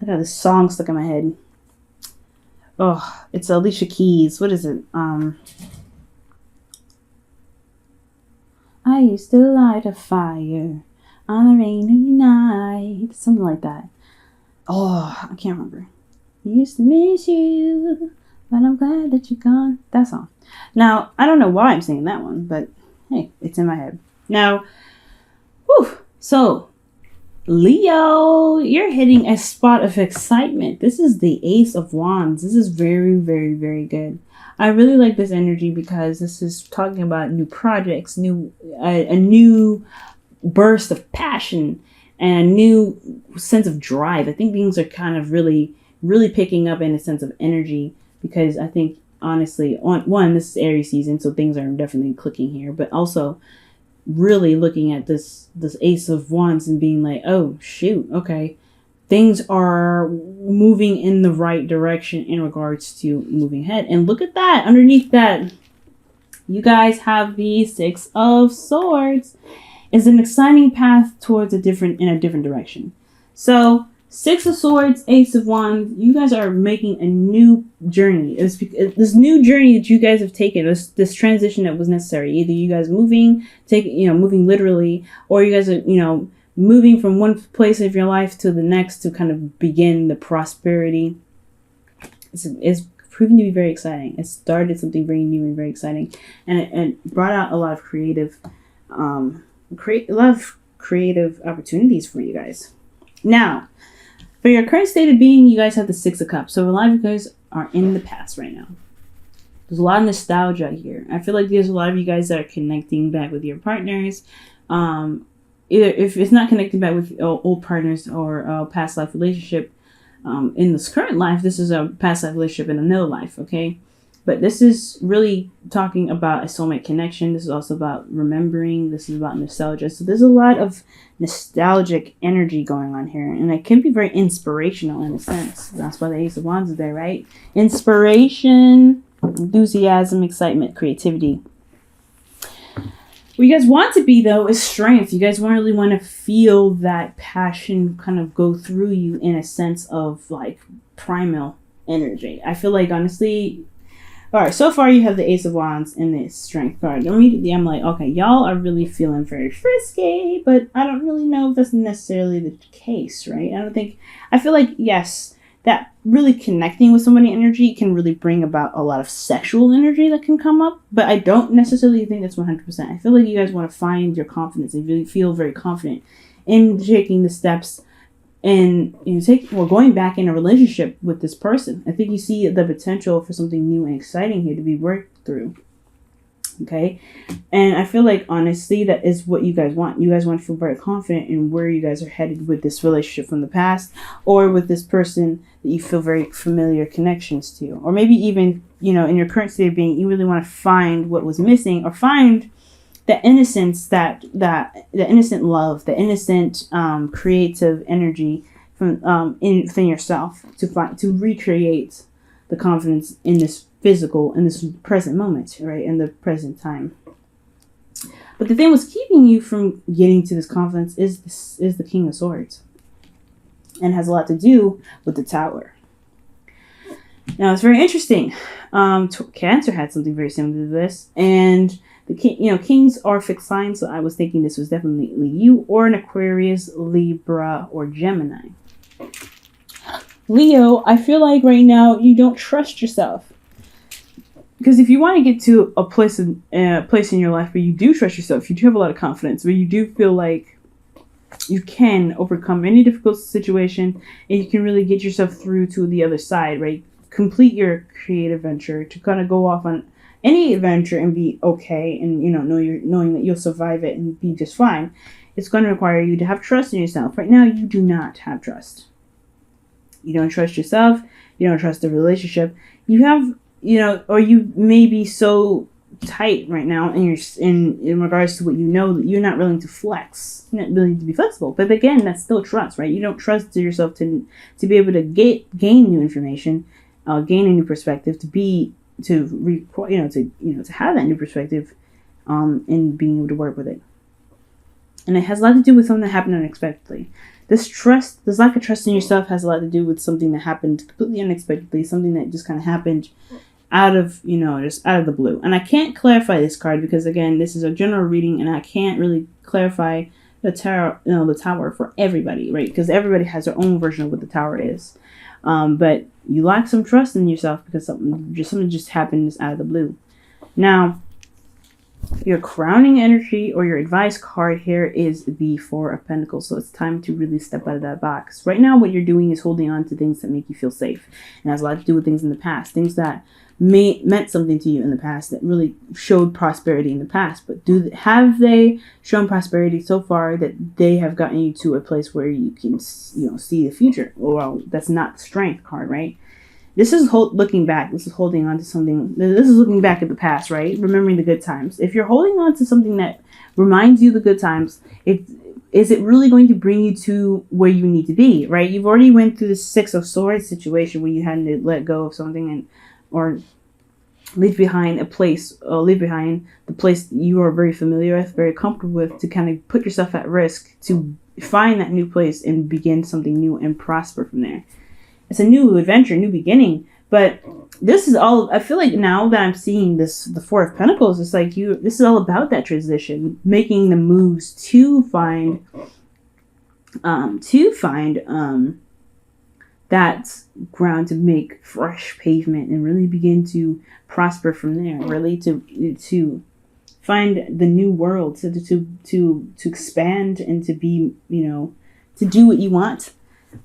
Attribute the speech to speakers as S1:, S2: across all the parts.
S1: I got this song stuck in my head. Oh, it's Alicia Keys. What is it? I used to light a fire on a rainy night. Something like that. Oh, I can't remember. I used to miss you, but I'm glad that you're gone. That song. Now, I don't know why I'm singing that one, but hey, it's in my head. Now, so Leo, you're hitting a spot of excitement. This is the Ace of Wands. This is very, very, very good. I really like this energy because this is talking about new projects, a new burst of passion, and a new sense of drive. I think things are kind of really, really picking up in a sense of energy because I think, honestly, this is Aries season, so things are definitely clicking here, but also really looking at this Ace of Wands and being like, oh shoot, okay, things are moving in the right direction in regards to moving ahead. And look at that, underneath that, you guys have the Six of Swords. Is an exciting path towards a different direction. So Six of Swords, Ace of Wands, you guys are making a new journey. This new journey that you guys have taken, this transition that was necessary. Either you guys moving literally, or you guys are, moving from one place of your life to the next to kind of begin the prosperity. It's proving to be very exciting. It started something very new and very exciting, and it brought out a lot of creative opportunities for you guys. Now, for your current state of being, you guys have the Six of Cups. So a lot of you guys are in the past right now. There's a lot of nostalgia here. I feel like there's a lot of you guys that are connecting back with your partners. Either if it's not connecting back with old partners or a past life relationship, in this current life, this is a past life relationship in another life, okay? But this is really talking about a soulmate connection. This is also about remembering. This is about nostalgia. So there's a lot of nostalgic energy going on here. And it can be very inspirational in a sense. That's why the Ace of Wands is there, right? Inspiration, enthusiasm, excitement, creativity. What you guys want to be, though, is strength. You guys really want to feel that passion kind of go through you in a sense of like primal energy. I feel like, honestly... All right, so far you have the Ace of Wands and the Strength card. Immediately I'm like, okay, y'all are really feeling very frisky, but I don't really know if that's necessarily the case, right? I feel like, yes, that really connecting with somebody energy can really bring about a lot of sexual energy that can come up, but I don't necessarily think that's 100%. I feel like you guys want to find your confidence and really feel very confident in taking the steps and going back in a relationship with this person. I think you see the potential for something new and exciting here to be worked through. Okay. And I feel like, honestly, that is what you guys want. You guys want to feel very confident in where you guys are headed with this relationship from the past, or with this person that you feel very familiar connections to. Or maybe even, in your current state of being, you really want to find what was missing, or find the innocence, the innocent love, the innocent creative energy from within yourself to recreate the confidence in this present moment, right, in the present time. But the thing was keeping you from getting to this confidence is the King of Swords, and has a lot to do with the Tower. Now it's very interesting. Cancer had something very similar to this, and kings are fixed signs, so I was thinking this was definitely you, or an Aquarius, Libra, or Gemini. Leo, I feel like right now you don't trust yourself. Because if you want to get to a place in your life where you do trust yourself, you do have a lot of confidence, where you do feel like you can overcome any difficult situation, and you can really get yourself through to the other side, right? Complete your creative venture, to kind of go off on any adventure and be okay, and knowing that you'll survive it and be just fine. It's going to require you to have trust in yourself. Right now, you do not have trust. You don't trust yourself. You don't trust the relationship. You have, or you may be so tight right now in regards to what you know, that you're not willing to flex. You're not willing to be flexible. But again, that's still trust, right? You don't trust yourself to be able to gain new information, gain a new perspective, to have that new perspective, and being able to work with it. And it has a lot to do with something that happened unexpectedly. this lack of trust in yourself has a lot to do with something that happened completely unexpectedly, something that just kind of happened out of, just out of the blue. And I can't clarify this card because, again, this is a general reading and I can't really clarify the tower for everybody, right? Because everybody has their own version of what the tower is. But you lack some trust in yourself because something just happened out of the blue. Now, your crowning energy or your advice card here is the Four of Pentacles. So it's time to really step out of that box. Right now, what you're doing is holding on to things that make you feel safe. And has a lot to do with things in the past. Things that meant something to you in the past, that really showed prosperity in the past. But have they shown prosperity so far that they have gotten you to a place where you can, see the future? Well, that's not the Strength card, right? This is looking back. This is holding on to something. This is looking back at the past, right? Remembering the good times. If you're holding on to something that reminds you of the good times, is it really going to bring you to where you need to be, right? You've already went through the Six of Swords situation where you had to let go of something or leave behind the place that you are very familiar with, very comfortable with, to kind of put yourself at risk to find that new place and begin something new and prosper from there. It's a new adventure, new beginning. But this is all, I feel like now that I'm seeing this, the Four of Pentacles, it's like this is all about that transition, making the moves to find that ground, to make fresh pavement and really begin to prosper from there, really to find the new world, to expand and to be, to do what you want.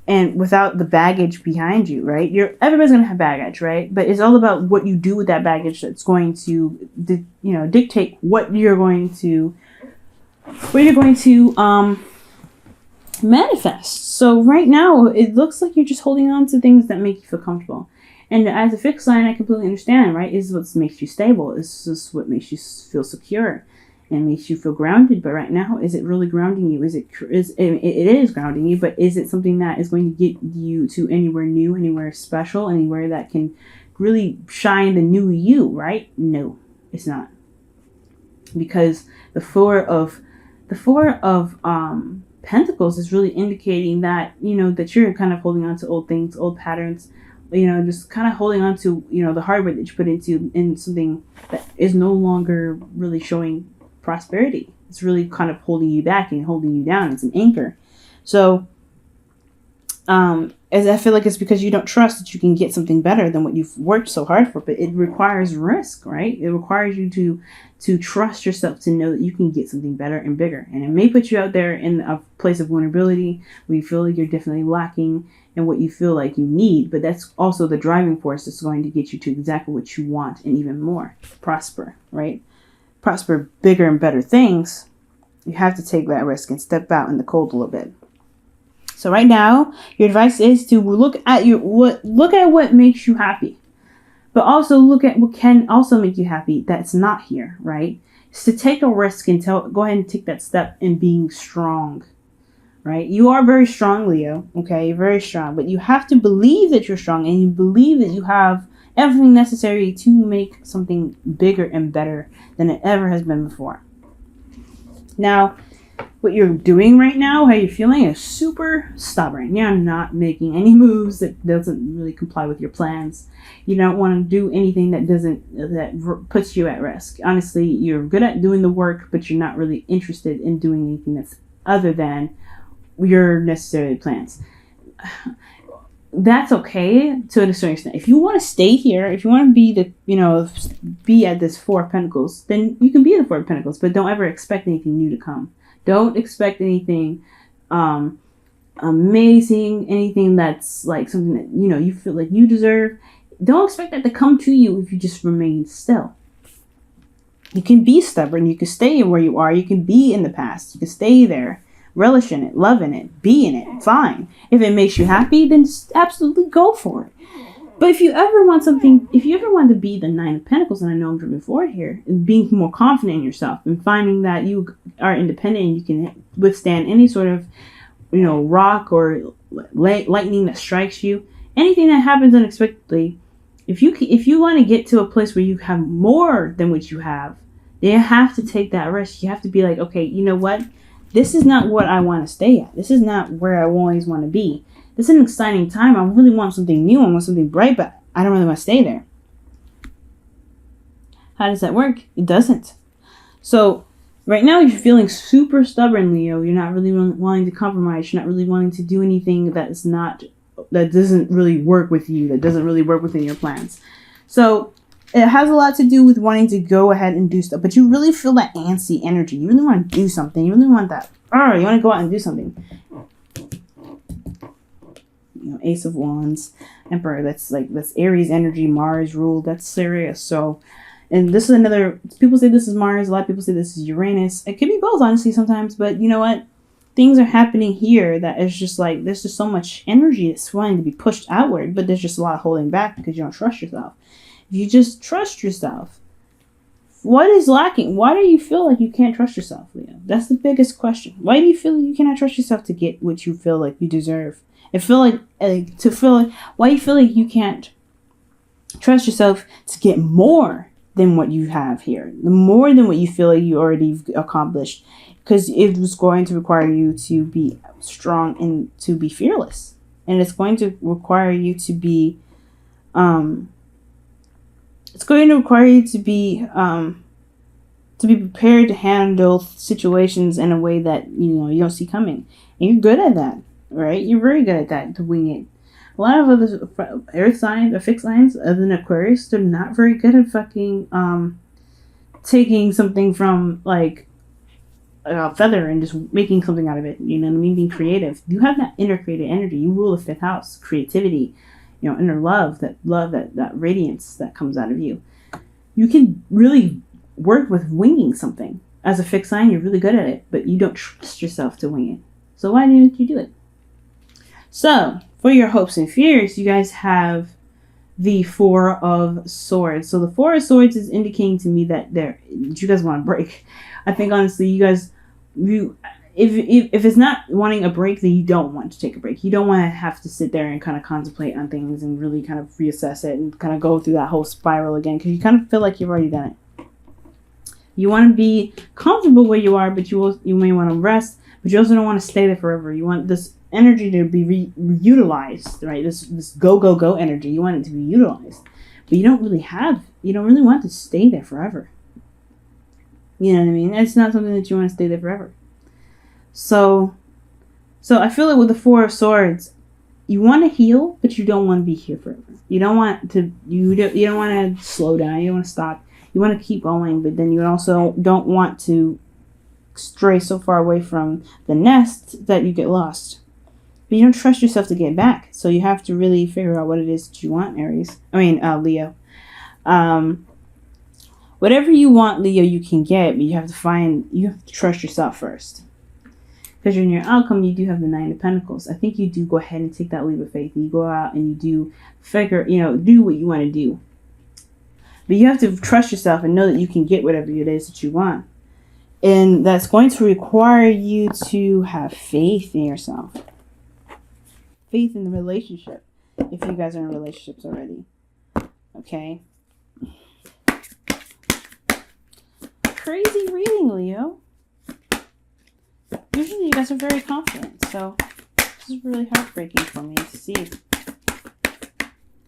S1: And without the baggage behind you, right? Everybody's going to have baggage, right? But it's all about what you do with that baggage that's going to, dictate what you're going to manifest. So right now, it looks like you're just holding on to things that make you feel comfortable. And as a fixed sign, I completely understand, right? This is what makes you stable. This is what makes you feel secure and makes you feel grounded. But right now, is it really grounding you? It is grounding you, but is it something that is going to get you to anywhere new, anywhere special, anywhere that can really shine the new you, right? No, it's not. Because the four of Pentacles is really indicating that, that you're kind of holding on to old things, old patterns, just kind of holding on to, the hard work that you put in something that is no longer really showing prosperity. It's really kind of holding you back and holding you down. It's an anchor. So, as I feel like it's because you don't trust that you can get something better than what you've worked so hard for, but it requires risk, right? It requires you to trust yourself, to know that you can get something better and bigger. And it may put you out there in a place of vulnerability where you feel like you're definitely lacking in what you feel like you need, but that's also the driving force that's going to get you to exactly what you want and even more. Prosper, right? Prosper bigger and better things. You have to take that risk and step out in the cold a little bit. So right now, your advice is to look at what makes you happy, but also look at what can also make you happy that's not here, right? It's to take a risk and go ahead and take that step in being strong, right? You are very strong, Leo, okay? You're very strong, but you have to believe that you're strong and you believe that you have everything necessary to make something bigger and better than it ever has been before. Now, what you're doing right now, how you're feeling, is super stubborn. You're not making any moves that doesn't really comply with your plans. You don't want to do anything that puts you at risk. Honestly, you're good at doing the work, but you're not really interested in doing anything that's other than your necessary plans. That's okay to a certain extent. If you want to stay here, if you want to be at this Four of Pentacles, then you can be at the Four of Pentacles, but don't ever expect anything new to come. Don't expect anything amazing, anything that's like something that, you feel like you deserve. Don't expect that to come to you if you just remain still. You can be stubborn. You can stay where you are. You can be in the past. You can stay there, relish in it, love in it, be in it. Fine. If it makes you happy, then just absolutely go for it. But if you ever want to be the Nine of Pentacles, and I know I'm driven forward here, and being more confident in yourself and finding that you are independent and you can withstand any sort of, rock or lightning that strikes you, anything that happens unexpectedly, if you want to get to a place where you have more than what you have, then you have to take that risk. You have to be like, okay, you know what? this is not what I want to stay at. This is not where I always want to be. This is an exciting time. I really want something new. I want something bright, but I don't really want to stay there. How does that work? It doesn't. So right now you're feeling super stubborn, Leo. You're not really wanting to compromise. You're not really wanting to do anything that doesn't really work with you, that doesn't really work within your plans. So it has a lot to do with wanting to go ahead and do stuff, but you really feel that antsy energy. You really want to do something. You really want that. You want to go out and do something. Ace of Wands, Emperor. That's Aries energy, Mars rule. That's serious. So, and this is another. People say this is Mars. A lot of people say this is Uranus. It could be both, honestly, sometimes. But you know what? Things are happening here that is just like there's just so much energy that's wanting to be pushed outward, but there's just a lot of holding back because you don't trust yourself. If you just trust yourself, what is lacking? Why do you feel like you can't trust yourself, Leo? That's the biggest question. Why do you feel like you cannot trust yourself to get what you feel like you deserve? Why do you feel like you can't trust yourself to get more than what you have here? The more than what you feel like you already accomplished, because it was going to require you to be strong and to be fearless, and it's going to require you to be prepared to handle situations in a way that you don't see coming, and you're good at that, right? You're very good at that, to wing it. A lot of other earth signs or fixed signs other than Aquarius, they're not very good at fucking taking something from like a feather and just making something out of it. You know what I mean? Being creative. You have that inner creative energy. You rule the fifth house, creativity, inner love, that radiance that comes out of you. You can really work with winging something. As a fixed sign, you're really good at it, but you don't trust yourself to wing it. So why didn't you do it? So for your hopes and fears, you guys have the Four of Swords. So the Four of Swords is indicating to me that you guys want to break. I think honestly, if it's not wanting a break, then you don't want to take a break. You don't want to have to sit there and kind of contemplate on things and really kind of reassess it and kind of go through that whole spiral again, because you kind of feel like you've already done it. You want to be comfortable where you are, but you may want to rest, but you also don't want to stay there forever. You want this energy to be utilized, right? This go energy. You want it to be utilized, but you don't really want to stay there forever. You know what I mean? It's not something that you want to stay there forever. So I feel like with the Four of Swords, you want to heal, but you don't want to be here forever. You don't want to. You don't want to slow down. You don't want to stop. You want to keep going, but then you also don't want to stray so far away from the nest that you get lost. But you don't trust yourself to get back. So you have to really figure out what it is that you want, Leo. Whatever you want, Leo, you can get, but you have to trust yourself first. Because in your outcome, you do have the Nine of Pentacles. I think you do go ahead and take that leap of faith. You go out and you do do what you want to do. But you have to trust yourself and know that you can get whatever it is that you want. And that's going to require you to have faith in yourself. Faith in the relationship. If you guys are in relationships already. Okay. Crazy reading, Leo. Usually you guys are very confident. So this is really heartbreaking for me to see.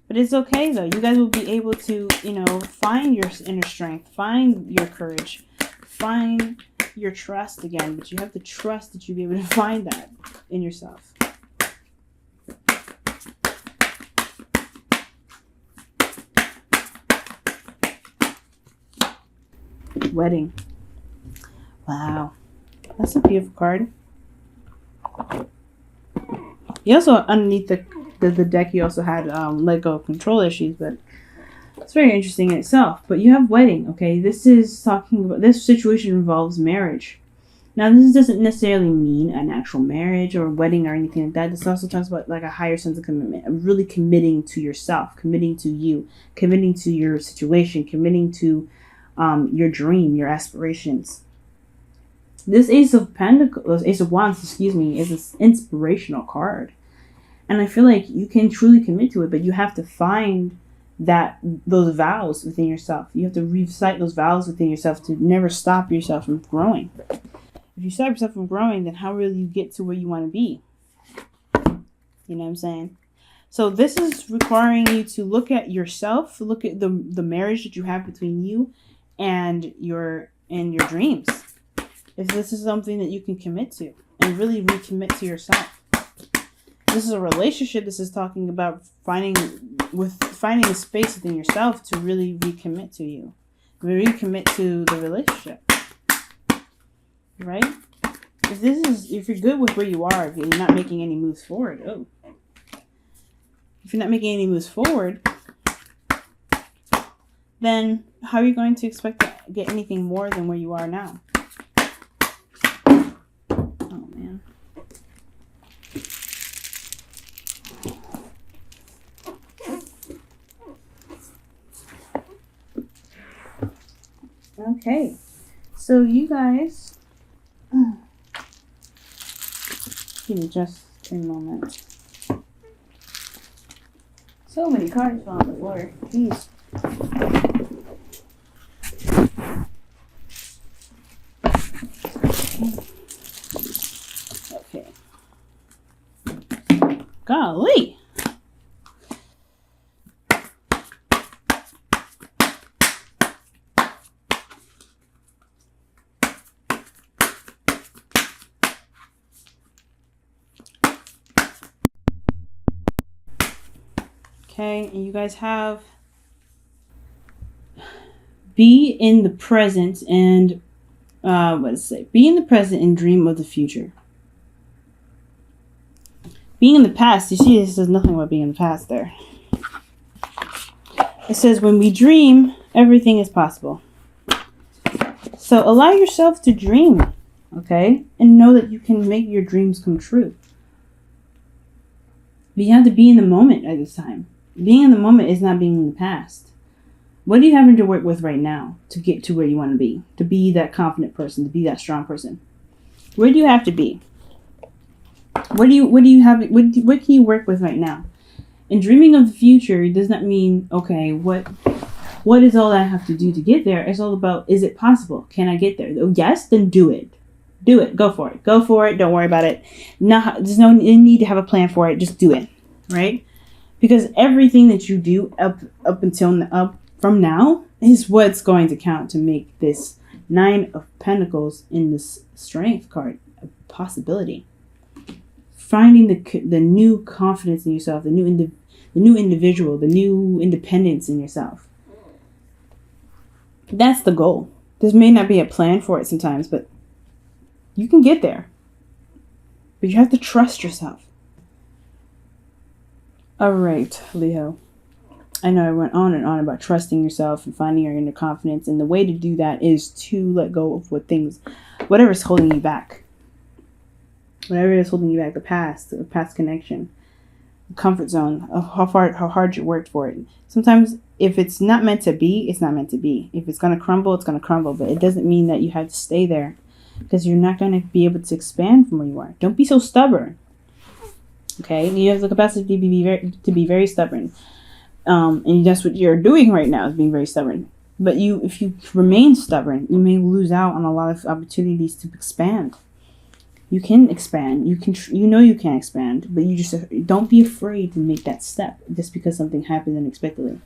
S1: But it's okay though. You guys will be able to, find your inner strength, find your courage, find your trust again. But you have to trust that you'll be able to find that in yourself. Wedding. Wow. That's a beautiful card. You also, underneath the deck, you also had let go of control issues, but it's very interesting in itself. But you have wedding, okay? This situation involves marriage. Now, this doesn't necessarily mean an actual marriage or wedding or anything like that. This also talks about like a higher sense of commitment, of really committing to yourself, committing to you, committing to your situation, committing to your dream, your aspirations. This Ace of Wands, is this inspirational card. And I feel like you can truly commit to it, but you have to find those vows within yourself. You have to recite those vows within yourself to never stop yourself from growing. If you stop yourself from growing, then how will you get to where you want to be? You know what I'm saying? So this is requiring you to look at yourself, look at the marriage that you have between you and your dreams. If this is something that you can commit to and really recommit to yourself. This is a relationship. This is talking about finding a space within yourself to really recommit to you. Recommit to the relationship. Right? If you're good with where you are, if you're not making any moves forward. If you're not making any moves forward, then how are you going to expect to get anything more than where you are now? Oh, man. Okay. So you guys, give me just a moment. So many cards fell on the floor. Jeez. Okay. Golly. Okay, and you guys have be in the present and what does it say? Be in the present and dream of the future. Being in the past, you see this says nothing about being in the past there. It says when we dream, everything is possible. So allow yourself to dream, okay? And know that you can make your dreams come true. But you have to be in the moment at this time. Being in the moment is not being in the past. What are you having to work with right now to get to where you want to be that confident person, to be that strong person? Where do you have to be? What can you work with right now? And dreaming of the future does not mean, okay, what is all I have to do to get there? It's all about, is it possible? Can I get there? Oh, yes, then do it. Do it. Go for it. Go for it. Don't worry about it. There's no need to have a plan for it. Just do it. Right? Because everything that you do up from now is what's going to count to make this 9 of Pentacles in this Strength card a possibility. Finding the new confidence in yourself, the new individual, the new independence in yourself. That's the goal. There may not be a plan for it sometimes, but you can get there. But you have to trust yourself. All right, Leo. I know I went on and on about trusting yourself and finding your inner confidence. And the way to do that is to let go of whatever's holding you back. Whatever is holding you back, the past connection, the comfort zone, of how hard you worked for it. Sometimes if it's not meant to be, it's not meant to be. If it's going to crumble, it's going to crumble. But it doesn't mean that you have to stay there, because you're not going to be able to expand from where you are. Don't be so stubborn. Okay, you have the capacity to be very stubborn, and that's what you're doing right now, is being very stubborn. But if you remain stubborn, you may lose out on a lot of opportunities to expand. You can expand. You can you can expand, but you just don't be afraid to make that step just because something happened unexpectedly.